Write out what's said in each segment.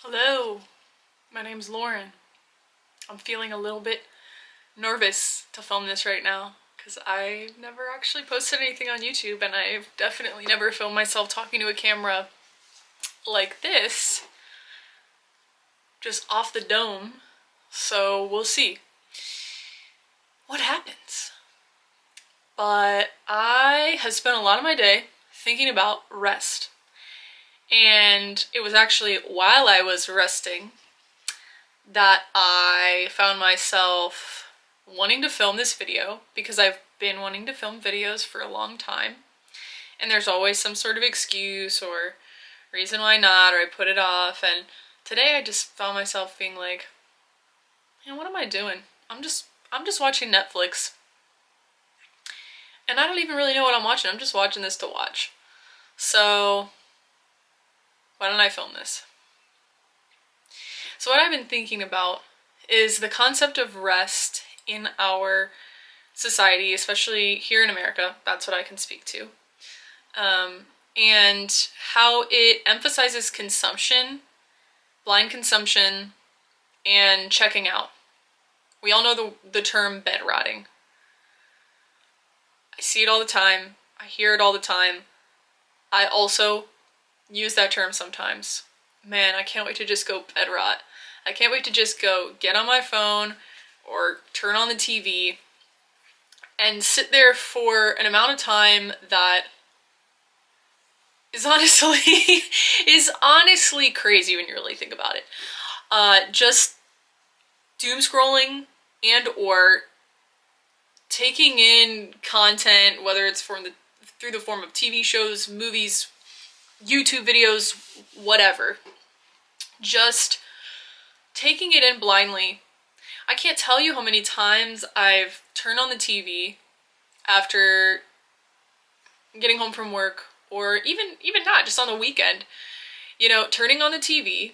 Hello, my name's Lauren. I'm feeling a little bit nervous to film this right now because I've never actually posted anything on YouTube, and I've definitely never filmed myself talking to a camera like this, just off the dome. So we'll see what happens. But I have spent a lot of my day thinking about rest. And it was actually while I was resting that I found myself wanting to film this video because I've been wanting to film videos for a long time. And there's always some sort of excuse or reason why not, or I put it off. And today I just found myself being like, what am I doing? I'm just watching Netflix. And I don't even really know what I'm watching. I'm just watching this to watch. So why don't I film this? So what I've been thinking about is the concept of rest in our society, especially here in America. That's what I can speak to. And how it emphasizes consumption, blind consumption, and checking out. We all know the term bed rotting. I see it all the time. I hear it all the time. I also use that term sometimes. Man, I can't wait to just go bed rot. I can't wait to just go get on my phone or turn on the TV and sit there for an amount of time that is honestly crazy when you really think about it. Just doom scrolling and or taking in content, whether it's through the form of TV shows, movies, YouTube videos, whatever. Just taking it in blindly. I can't tell you how many times I've turned on the TV after getting home from work, or even not, just on the weekend. Turning on the TV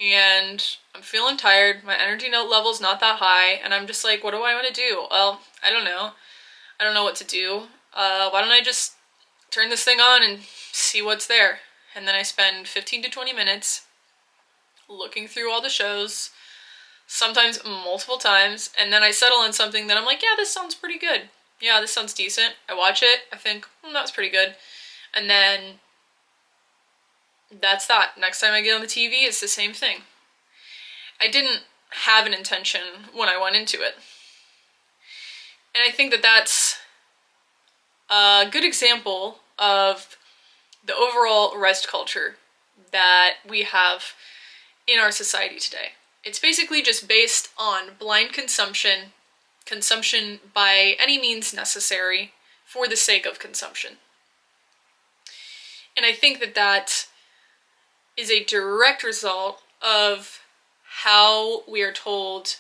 and I'm feeling tired, my energy level's not that high, and I'm just like, what do I want to do? Well, I don't know. I don't know what to do. Why don't I just turn this thing on and see what's there? And then I spend 15 to 20 minutes looking through all the shows, sometimes multiple times, and then I settle on something that I'm like, yeah, this sounds pretty good. Yeah, this sounds decent. I watch it, I think, that was pretty good. And then that's that. Next time I get on the TV, it's the same thing. I didn't have an intention when I went into it. And I think that that's a good example of the overall rest culture that we have in our society today. It's basically just based on blind consumption by any means necessary for the sake of consumption. And I think that that is a direct result of how we are told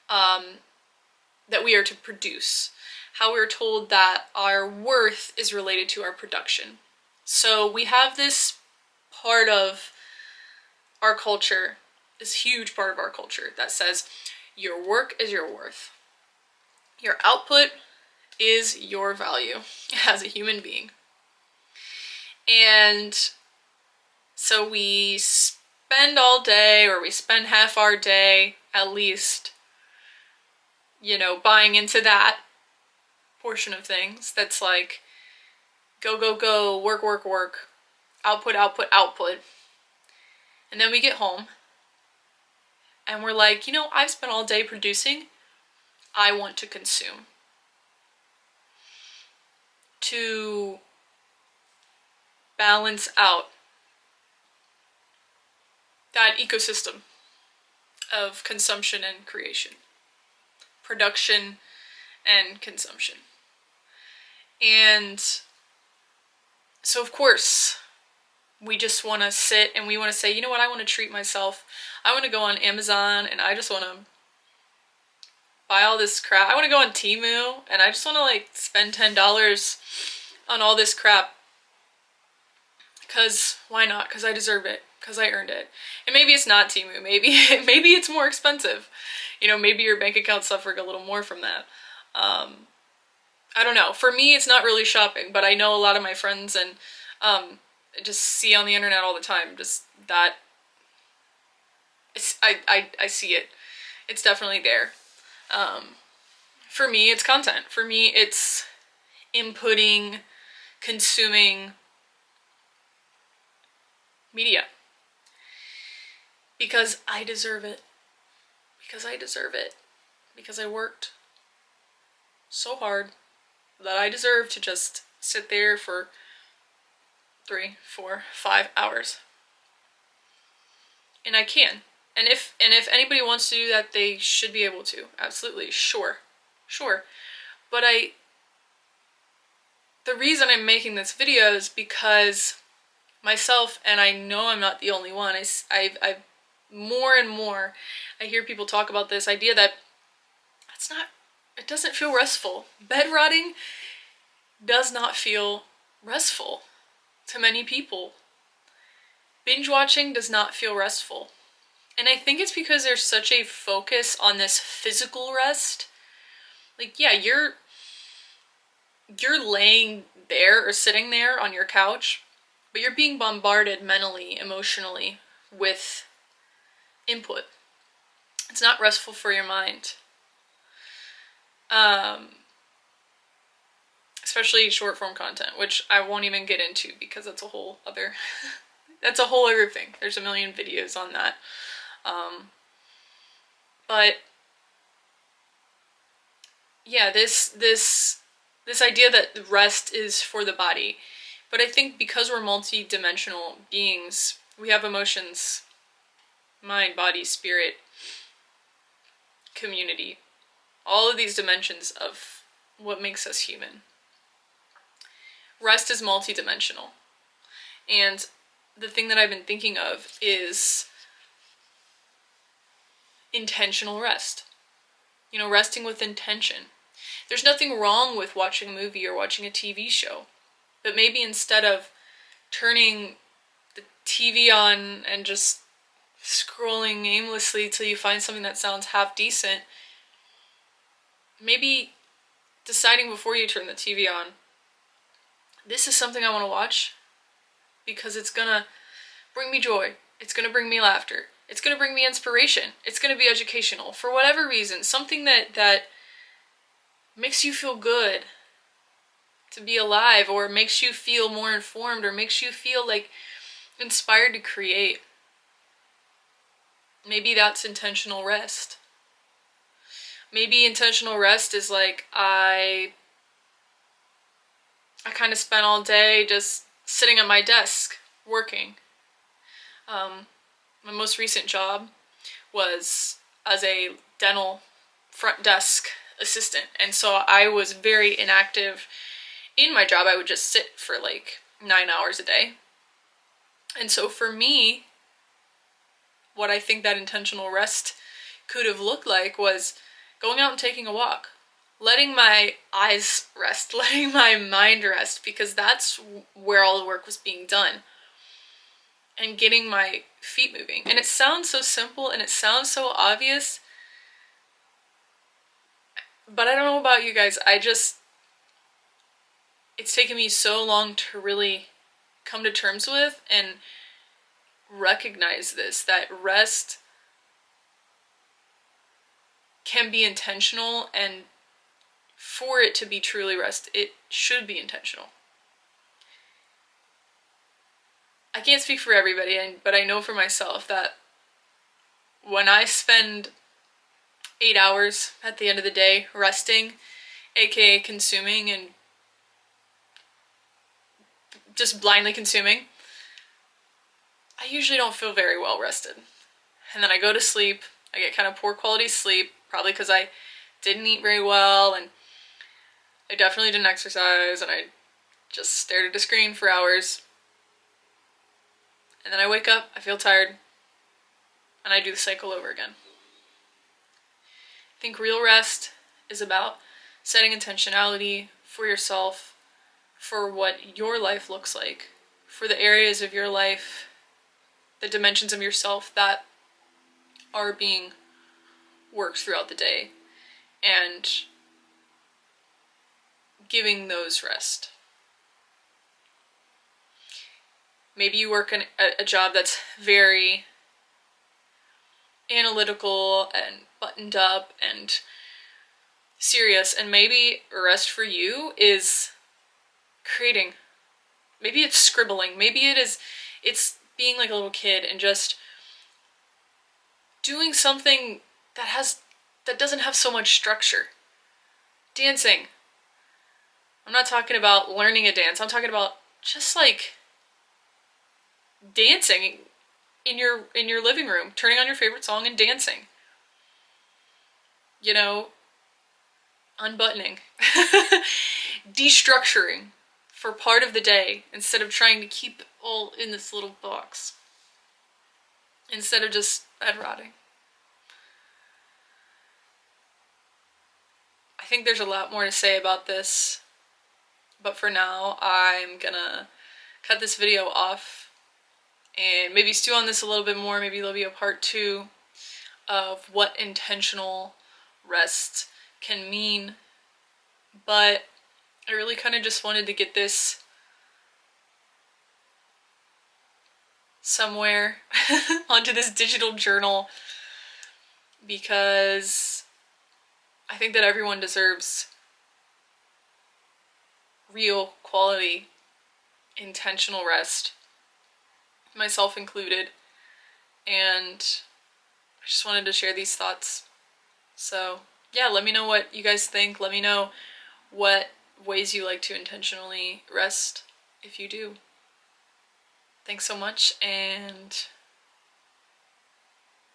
that we are to produce, how we're told that our worth is related to our production. So we have this part of our culture, this huge part of our culture, that says your work is your worth. Your output is your value as a human being. And so we spend all day, or we spend half our day at least, buying into that portion of things that's like, go, go, go, work, work, work, output, output, output. And then we get home and we're like, I've spent all day producing. I want to consume. To balance out that ecosystem of consumption and creation, production and consumption. And so of course we just want to sit and we want to say, you know what, I want to treat myself. I want to go on Amazon and I just want to buy all this crap. I want to go on Temu and I just want to spend $10 on all this crap. Because why not? Because I deserve it. Because I earned it. And maybe it's not Temu. Maybe it's more expensive. Maybe your bank account suffered a little more from that. I don't know. For me, it's not really shopping, but I know a lot of my friends and just see on the internet all the time just that I see it. It's definitely there. For me, it's content. For me, it's inputting, consuming media. Because I deserve it. Because I deserve it. Because I worked so hard that I deserve to just sit there for 3, 4, 5 hours. And I can. And if anybody wants to do that, they should be able to. Absolutely. Sure. But the reason I'm making this video is because myself, and I know I'm not the only one, I more and more, I hear people talk about this idea that it doesn't feel restful. Bed rotting does not feel restful to many people. Binge watching does not feel restful. And I think it's because there's such a focus on this physical rest. Like, yeah, you're laying there or sitting there on your couch, but you're being bombarded mentally, emotionally with input. It's not restful for your mind. Especially short form content, which I won't even get into because that's a whole other thing. There's a million videos on that. But yeah, this idea that rest is for the body. But I think because we're multi-dimensional beings, we have emotions, mind, body, spirit, community, all of these dimensions of what makes us human. Rest is multi-dimensional. And the thing that I've been thinking of is intentional rest. You know, resting with intention. There's nothing wrong with watching a movie or watching a TV show. But maybe instead of turning the TV on and just scrolling aimlessly till you find something that sounds half decent, maybe deciding before you turn the TV on, this is something I want to watch because it's gonna bring me joy. It's gonna bring me laughter. It's gonna bring me inspiration. It's gonna be educational. For whatever reason, something that makes you feel good to be alive, or makes you feel more informed, or makes you feel like inspired to create. Maybe that's intentional rest. Maybe intentional rest is like I kind of spent all day just sitting at my desk working. My most recent job was as a dental front desk assistant, and so I was very inactive in my job. I would just sit for like 9 hours a day. And so for me, what I think that intentional rest could have looked like was going out and taking a walk, letting my eyes rest, letting my mind rest, because that's where all the work was being done, and getting my feet moving. And it sounds so simple and it sounds so obvious, but I don't know about you guys, it's taken me so long to really come to terms with and recognize this, that rest can be intentional, and for it to be truly rest, it should be intentional. I can't speak for everybody, but I know for myself that when I spend 8 hours at the end of the day resting, aka consuming and just blindly consuming, I usually don't feel very well rested. And then I go to sleep, I get kind of poor quality sleep, probably because I didn't eat very well, and I definitely didn't exercise, and I just stared at a screen for hours. And then I wake up, I feel tired, and I do the cycle over again. I think real rest is about setting intentionality for yourself, for what your life looks like, for the areas of your life, the dimensions of yourself that are being worked throughout the day, and giving those rest. Maybe you work in a job that's very analytical and buttoned up and serious. And maybe rest for you is creating. Maybe it's scribbling. Maybe it's being like a little kid and just doing something that doesn't have so much structure. Dancing. I'm not talking about learning a dance. I'm talking about just like dancing in your living room, turning on your favorite song and dancing. You know, unbuttoning. Destructuring for part of the day instead of trying to keep it all in this little box. Instead of just bed rotting. I think there's a lot more to say about this, but for now I'm gonna cut this video off and maybe stew on this a little bit more. Maybe there'll be a part 2 of what intentional rest can mean, but I really kind of just wanted to get this somewhere onto this digital journal because I think that everyone deserves real quality intentional rest, myself included, and I just wanted to share these thoughts. So yeah, let me know what you guys think. Let me know what ways you like to intentionally rest if you do. Thanks so much, and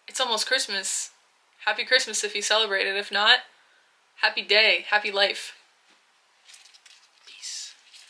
it's almost Christmas. Happy Christmas if you celebrate it. If not, happy day, happy life.